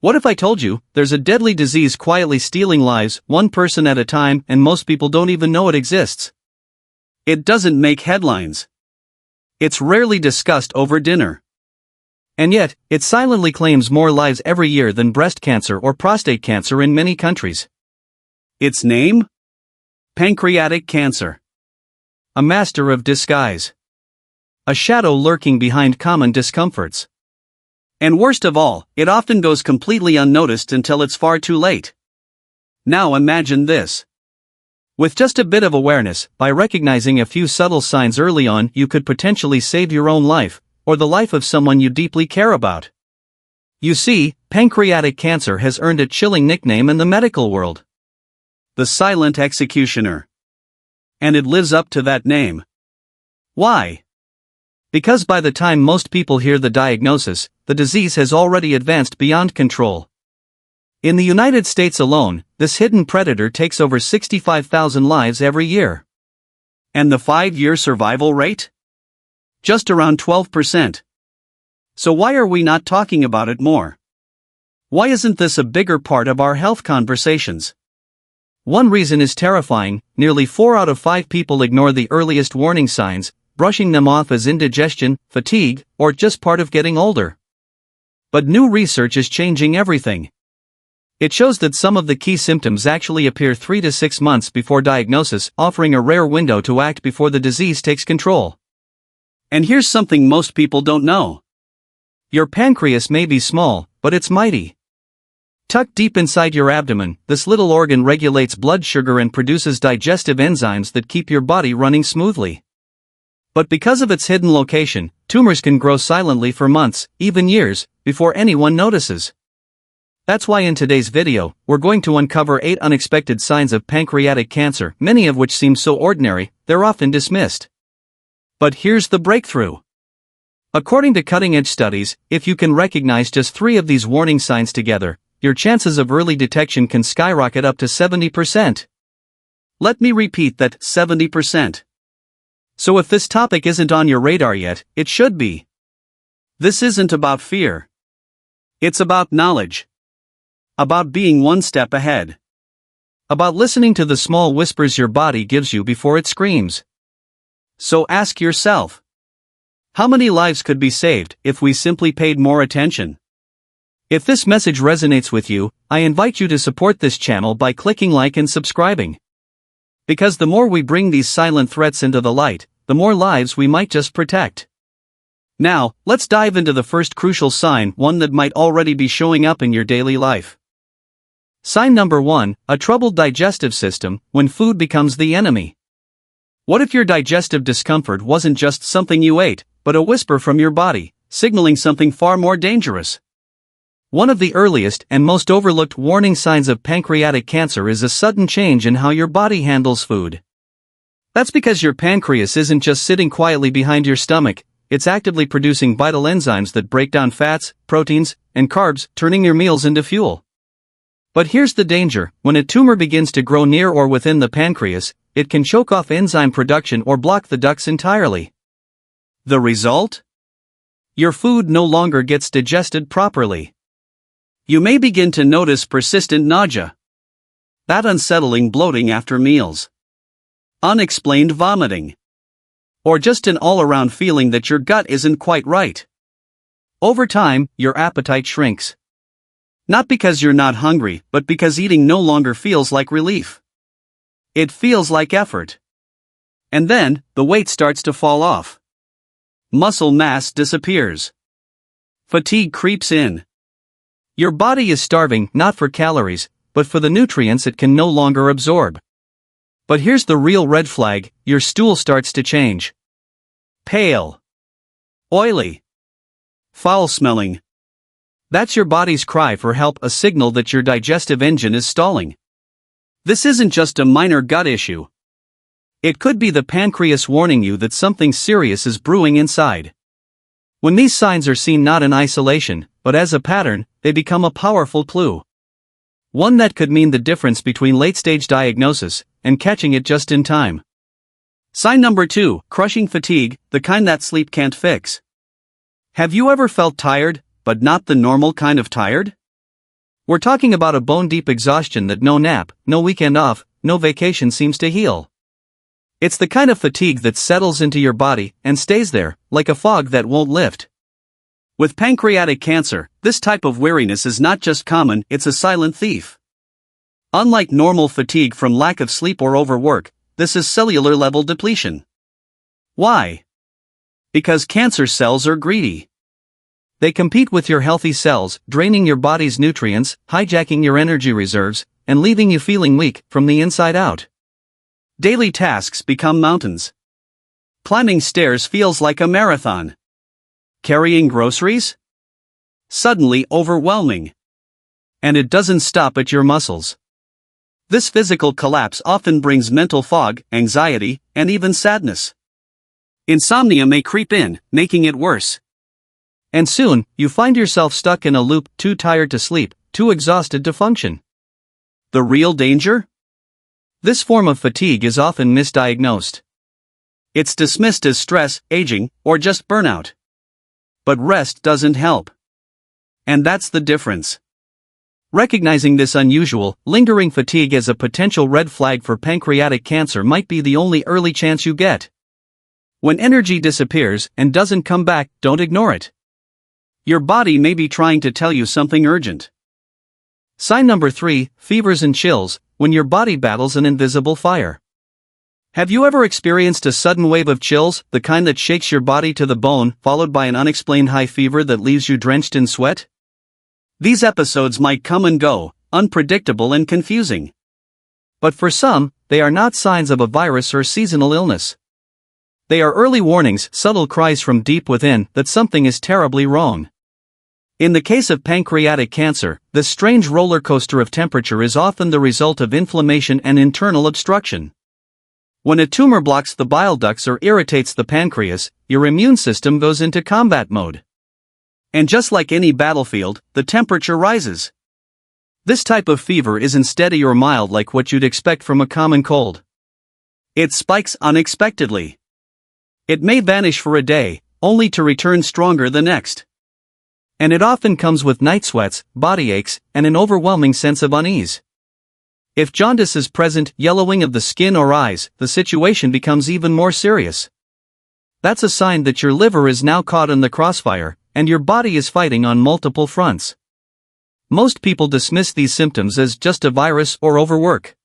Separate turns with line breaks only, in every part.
What if I told you, there's a deadly disease quietly stealing lives, one person at a time, and most people don't even know it exists? It doesn't make headlines. It's rarely discussed over dinner. And yet, it silently claims more lives every year than breast cancer or prostate cancer in many countries. Its name? Pancreatic cancer. A master of disguise. A shadow lurking behind common discomforts. And worst of all, it often goes completely unnoticed until it's far too late. Now imagine this. With just a bit of awareness, by recognizing a few subtle signs early on, you could potentially save your own life, or the life of someone you deeply care about. You see, pancreatic cancer has earned a chilling nickname in the medical world. The silent executioner. And it lives up to that name. Why? Because by the time most people hear the diagnosis, the disease has already advanced beyond control. In the United States alone, this hidden predator takes over 65,000 lives every year. And the 5-year survival rate? Just around 12%. So why are we not talking about it more? Why isn't this a bigger part of our health conversations? One reason is terrifying: nearly 4 out of 5 people ignore the earliest warning signs, brushing them off as indigestion, fatigue, or just part of getting older. But new research is changing everything. It shows that some of the key symptoms actually appear 3 to 6 months before diagnosis, offering a rare window to act before the disease takes control. And here's something most people don't know. Your pancreas may be small, but it's mighty. Tucked deep inside your abdomen, this little organ regulates blood sugar and produces digestive enzymes that keep your body running smoothly. But because of its hidden location, tumors can grow silently for months, even years, before anyone notices. That's why in today's video, we're going to uncover 8 unexpected signs of pancreatic cancer, many of which seem so ordinary, they're often dismissed. But here's the breakthrough. According to cutting-edge studies, if you can recognize just 3 of these warning signs together, your chances of early detection can skyrocket up to 70%. Let me repeat that, 70%. So if this topic isn't on your radar yet, it should be. This isn't about fear. It's about knowledge. About being one step ahead. About listening to the small whispers your body gives you before it screams. So ask yourself, how many lives could be saved if we simply paid more attention? If this message resonates with you, I invite you to support this channel by clicking like and subscribing. Because the more we bring these silent threats into the light, the more lives we might just protect. Now, let's dive into the first crucial sign, one that might already be showing up in your daily life. Sign number 1, a troubled digestive system, when food becomes the enemy. What if your digestive discomfort wasn't just something you ate, but a whisper from your body, signaling something far more dangerous? One of the earliest and most overlooked warning signs of pancreatic cancer is a sudden change in how your body handles food. That's because your pancreas isn't just sitting quietly behind your stomach, it's actively producing vital enzymes that break down fats, proteins, and carbs, turning your meals into fuel. But here's the danger: when a tumor begins to grow near or within the pancreas, it can choke off enzyme production or block the ducts entirely. The result? Your food no longer gets digested properly. You may begin to notice persistent nausea. That unsettling bloating after meals. Unexplained vomiting. Or just an all-around feeling that your gut isn't quite right. Over time, your appetite shrinks. Not because you're not hungry, but because eating no longer feels like relief. It feels like effort. And then, the weight starts to fall off. Muscle mass disappears. Fatigue creeps in. Your body is starving not for calories, but for the nutrients it can no longer absorb. But here's the real red flag: your stool starts to change. Pale. Oily. Foul-smelling. That's your body's cry for help, a signal that your digestive engine is stalling. This isn't just a minor gut issue. It could be the pancreas warning you that something serious is brewing inside. When these signs are seen not in isolation, but as a pattern, they become a powerful clue. One that could mean the difference between late-stage diagnosis and catching it just in time. Sign number 2, crushing fatigue, the kind that sleep can't fix. Have you ever felt tired, but not the normal kind of tired? We're talking about a bone-deep exhaustion that no nap, no weekend off, no vacation seems to heal. It's the kind of fatigue that settles into your body and stays there, like a fog that won't lift. With pancreatic cancer, this type of weariness is not just common, it's a silent thief. Unlike normal fatigue from lack of sleep or overwork, this is cellular-level depletion. Why? Because cancer cells are greedy. They compete with your healthy cells, draining your body's nutrients, hijacking your energy reserves, and leaving you feeling weak from the inside out. Daily tasks become mountains. Climbing stairs feels like a marathon. Carrying groceries? Suddenly overwhelming. And it doesn't stop at your muscles. This physical collapse often brings mental fog, anxiety, and even sadness. Insomnia may creep in, making it worse. And soon, you find yourself stuck in a loop, too tired to sleep, too exhausted to function. The real danger? This form of fatigue is often misdiagnosed. It's dismissed as stress, aging, or just burnout. But rest doesn't help. And that's the difference. Recognizing this unusual, lingering fatigue as a potential red flag for pancreatic cancer might be the only early chance you get. When energy disappears and doesn't come back, don't ignore it. Your body may be trying to tell you something urgent. Sign number 3, fevers and chills, when your body battles an invisible fire. Have you ever experienced a sudden wave of chills, the kind that shakes your body to the bone, followed by an unexplained high fever that leaves you drenched in sweat? These episodes might come and go, unpredictable and confusing. But for some, they are not signs of a virus or seasonal illness. They are early warnings, subtle cries from deep within that something is terribly wrong. In the case of pancreatic cancer, this strange roller coaster of temperature is often the result of inflammation and internal obstruction. When a tumor blocks the bile ducts or irritates the pancreas, your immune system goes into combat mode. And just like any battlefield, the temperature rises. This type of fever isn't steady or mild like what you'd expect from a common cold. It spikes unexpectedly. It may vanish for a day, only to return stronger the next. And it often comes with night sweats, body aches, and an overwhelming sense of unease. If jaundice is present, yellowing of the skin or eyes, the situation becomes even more serious. That's a sign that your liver is now caught in the crossfire, and your body is fighting on multiple fronts. Most people dismiss these symptoms as just a virus or overwork.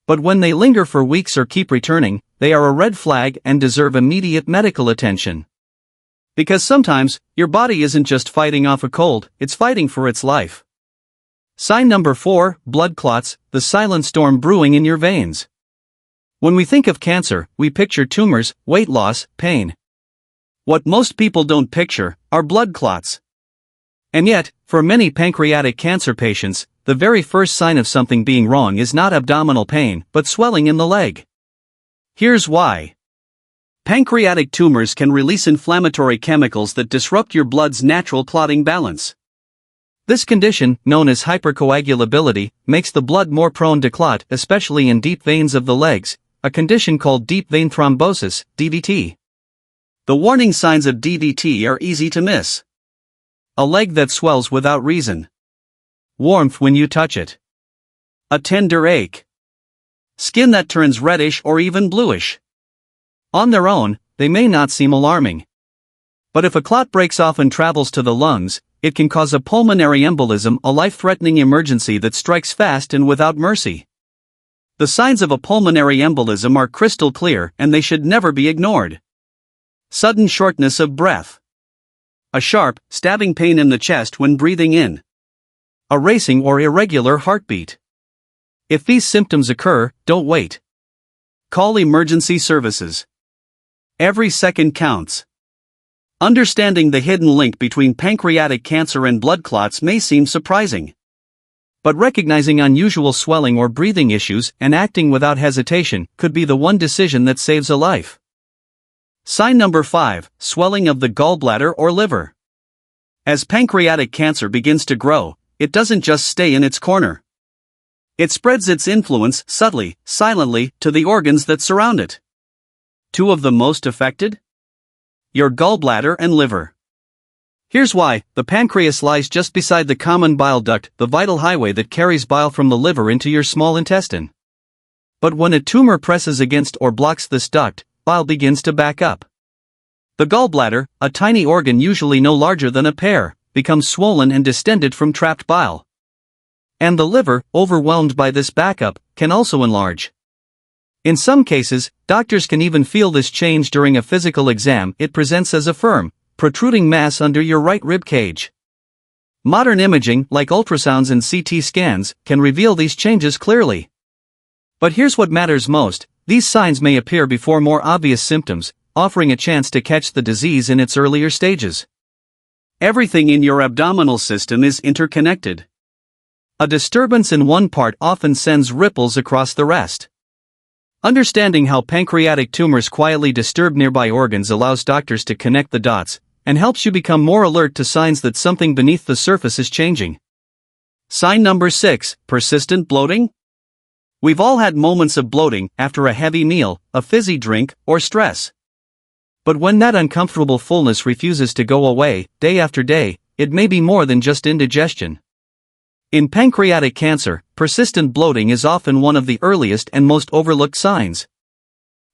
But when they linger for weeks or keep returning, they are a red flag and deserve immediate medical attention. Because sometimes, your body isn't just fighting off a cold, it's fighting for its life. Sign number 4, blood clots, the silent storm brewing in your veins. When we think of cancer, we picture tumors, weight loss, pain. What most people don't picture are blood clots. And yet, for many pancreatic cancer patients, the very first sign of something being wrong is not abdominal pain, but swelling in the leg. Here's why. Pancreatic tumors can release inflammatory chemicals that disrupt your blood's natural clotting balance. This condition, known as hypercoagulability, makes the blood more prone to clot, especially in deep veins of the legs, a condition called deep vein thrombosis, DVT. The warning signs of DVT are easy to miss. A leg that swells without reason. Warmth when you touch it. A tender ache. Skin that turns reddish or even bluish. On their own, they may not seem alarming. But if a clot breaks off and travels to the lungs, it can cause a pulmonary embolism, a life-threatening emergency that strikes fast and without mercy. The signs of a pulmonary embolism are crystal clear and they should never be ignored. Sudden shortness of breath. A sharp, stabbing pain in the chest when breathing in. A racing or irregular heartbeat. If these symptoms occur, don't wait. Call emergency services. Every second counts. Understanding the hidden link between pancreatic cancer and blood clots may seem surprising. But recognizing unusual swelling or breathing issues and acting without hesitation could be the one decision that saves a life. Sign number 5, swelling of the gallbladder or liver. As pancreatic cancer begins to grow, it doesn't just stay in its corner. It spreads its influence subtly, silently, to the organs that surround it. Two of the most affected? Your gallbladder and liver. Here's why: the pancreas lies just beside the common bile duct, the vital highway that carries bile from the liver into your small intestine. But when a tumor presses against or blocks this duct, bile begins to back up. The gallbladder, a tiny organ usually no larger than a pear, becomes swollen and distended from trapped bile. And the liver, overwhelmed by this backup, can also enlarge. In some cases, doctors can even feel this change during a physical exam. It presents as a firm, protruding mass under your right rib cage. Modern imaging, like ultrasounds and CT scans, can reveal these changes clearly. But here's what matters most: these signs may appear before more obvious symptoms, offering a chance to catch the disease in its earlier stages. Everything in your abdominal system is interconnected. A disturbance in one part often sends ripples across the rest. Understanding how pancreatic tumors quietly disturb nearby organs allows doctors to connect the dots, and helps you become more alert to signs that something beneath the surface is changing. Sign number 6, persistent bloating. We've all had moments of bloating after a heavy meal, a fizzy drink, or stress. But when that uncomfortable fullness refuses to go away, day after day, it may be more than just indigestion. In pancreatic cancer, persistent bloating is often one of the earliest and most overlooked signs.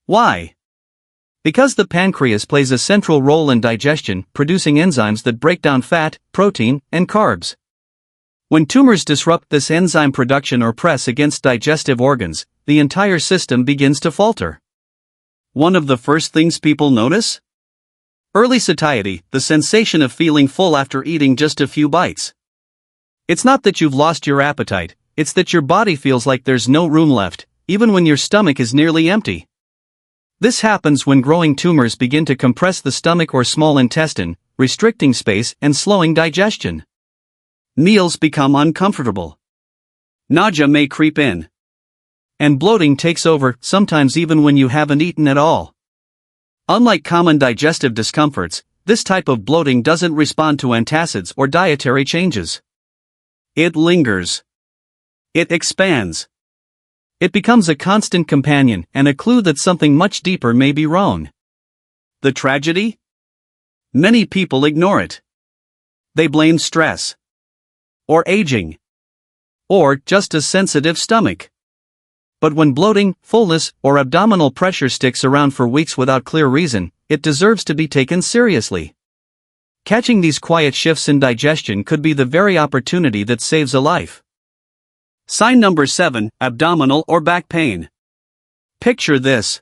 Why? Because the pancreas plays a central role in digestion, producing enzymes that break down fat, protein, and carbs. When tumors disrupt this enzyme production or press against digestive organs, the entire system begins to falter. One of the first things people notice? Early satiety, the sensation of feeling full after eating just a few bites. It's not that you've lost your appetite, it's that your body feels like there's no room left, even when your stomach is nearly empty. This happens when growing tumors begin to compress the stomach or small intestine, restricting space and slowing digestion. Meals become uncomfortable. Nausea may creep in. And bloating takes over, sometimes even when you haven't eaten at all. Unlike common digestive discomforts, this type of bloating doesn't respond to antacids or dietary changes. It lingers. It expands. It becomes a constant companion and a clue that something much deeper may be wrong. The tragedy? Many people ignore it. They blame stress. Or aging. Or just a sensitive stomach. But when bloating, fullness, or abdominal pressure sticks around for weeks without clear reason, it deserves to be taken seriously. Catching these quiet shifts in digestion could be the very opportunity that saves a life. Sign number 7, abdominal or back pain. Picture this.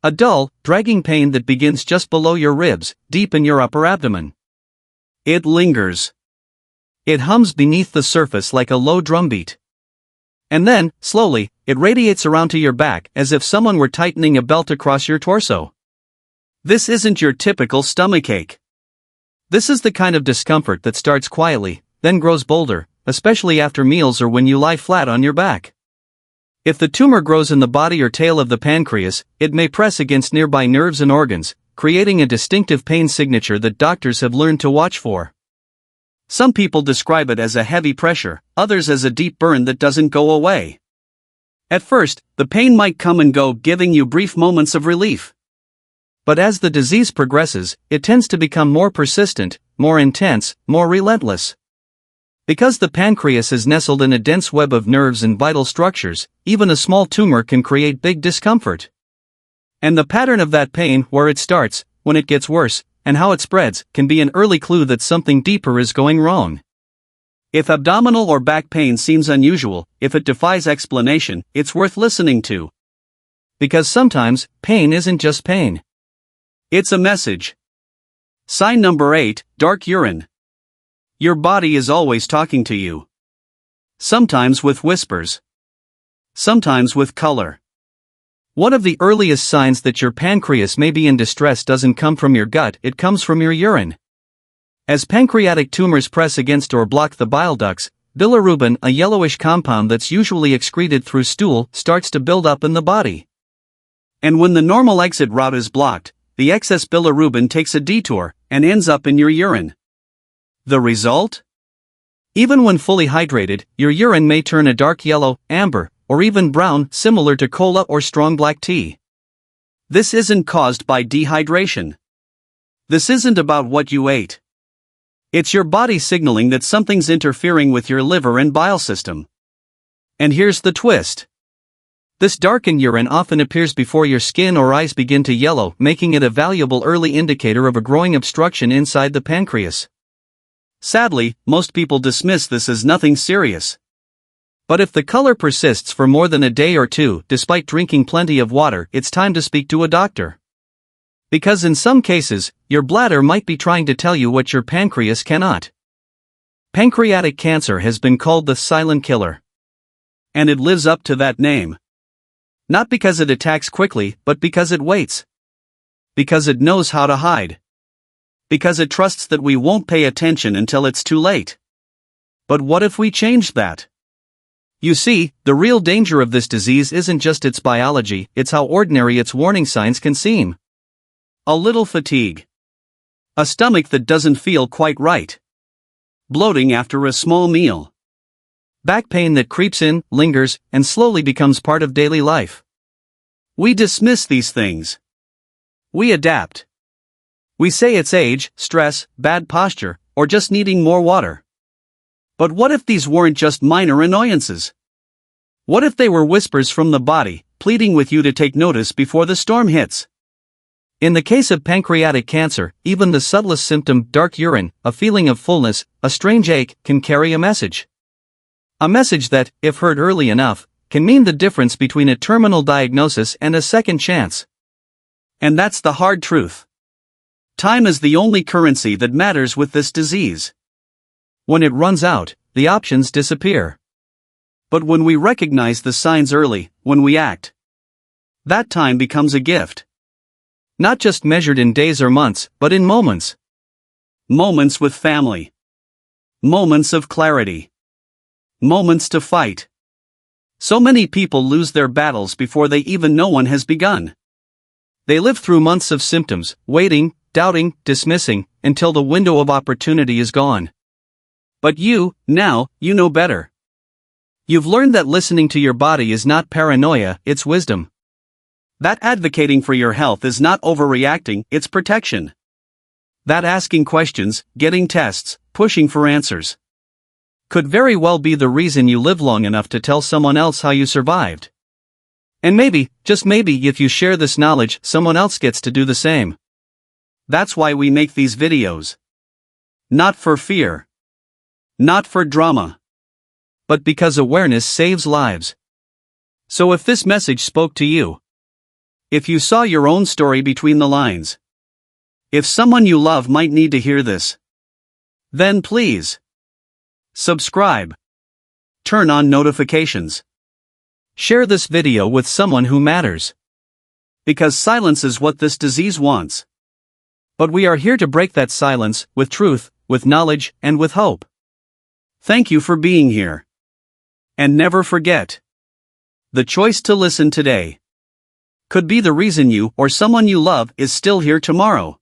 A dull, dragging pain that begins just below your ribs, deep in your upper abdomen. It lingers. It hums beneath the surface like a low drumbeat. And then, slowly, it radiates around to your back as if someone were tightening a belt across your torso. This isn't your typical stomachache. This is the kind of discomfort that starts quietly, then grows bolder, especially after meals or when you lie flat on your back. If the tumor grows in the body or tail of the pancreas, it may press against nearby nerves and organs, creating a distinctive pain signature that doctors have learned to watch for. Some people describe it as a heavy pressure, others as a deep burn that doesn't go away. At first, the pain might come and go, giving you brief moments of relief. But as the disease progresses, it tends to become more persistent, more intense, more relentless. Because the pancreas is nestled in a dense web of nerves and vital structures, even a small tumor can create big discomfort. And the pattern of that pain, where it starts, when it gets worse, and how it spreads, can be an early clue that something deeper is going wrong. If abdominal or back pain seems unusual, if it defies explanation, it's worth listening to. Because sometimes, pain isn't just pain. It's a message. Sign number 8, dark urine. Your body is always talking to you. Sometimes with whispers. Sometimes with color. One of the earliest signs that your pancreas may be in distress doesn't come from your gut, it comes from your urine. As pancreatic tumors press against or block the bile ducts, bilirubin, a yellowish compound that's usually excreted through stool, starts to build up in the body. And when the normal exit route is blocked, the excess bilirubin takes a detour and ends up in your urine. The result? Even when fully hydrated, your urine may turn a dark yellow, amber, or even brown, similar to cola or strong black tea. This isn't caused by dehydration. This isn't about what you ate. It's your body signaling that something's interfering with your liver and bile system. And here's the twist. This darkened urine often appears before your skin or eyes begin to yellow, making it a valuable early indicator of a growing obstruction inside the pancreas. Sadly, most people dismiss this as nothing serious. But if the color persists for more than a day or two, despite drinking plenty of water, it's time to speak to a doctor. Because in some cases, your bladder might be trying to tell you what your pancreas cannot. Pancreatic cancer has been called the silent killer. And it lives up to that name. Not because it attacks quickly, but because it waits. Because it knows how to hide. Because it trusts that we won't pay attention until it's too late. But what if we changed that? You see, the real danger of this disease isn't just its biology, it's how ordinary its warning signs can seem. A little fatigue. A stomach that doesn't feel quite right. Bloating after a small meal. Back pain that creeps in, lingers, and slowly becomes part of daily life. We dismiss these things. We adapt. We say it's age, stress, bad posture, or just needing more water. But what if these weren't just minor annoyances? What if they were whispers from the body, pleading with you to take notice before the storm hits? In the case of pancreatic cancer, even the subtlest symptom, dark urine, a feeling of fullness, a strange ache, can carry a message. A message that, if heard early enough, can mean the difference between a terminal diagnosis and a second chance. And that's the hard truth. Time is the only currency that matters with this disease. When it runs out, the options disappear. But when we recognize the signs early, when we act, that time becomes a gift. Not just measured in days or months, but in moments. Moments with family. Moments of clarity. Moments to fight. So many people lose their battles before they even know one has begun. They live through months of symptoms, waiting, doubting, dismissing, until the window of opportunity is gone. But you, now, you know better. You've learned that listening to your body is not paranoia, it's wisdom. That advocating for your health is not overreacting, it's protection. That asking questions, getting tests, pushing for answers, could very well be the reason you live long enough to tell someone else how you survived. And maybe, just maybe, if you share this knowledge, someone else gets to do the same. That's why we make these videos. Not for fear. Not for drama. But because awareness saves lives. So if this message spoke to you, if you saw your own story between the lines, if someone you love might need to hear this, then please subscribe. Turn on notifications. Share this video with someone who matters. Because silence is what this disease wants. But we are here to break that silence, with truth, with knowledge, and with hope. Thank you for being here. And never forget, the choice to listen today could be the reason you or someone you love is still here tomorrow.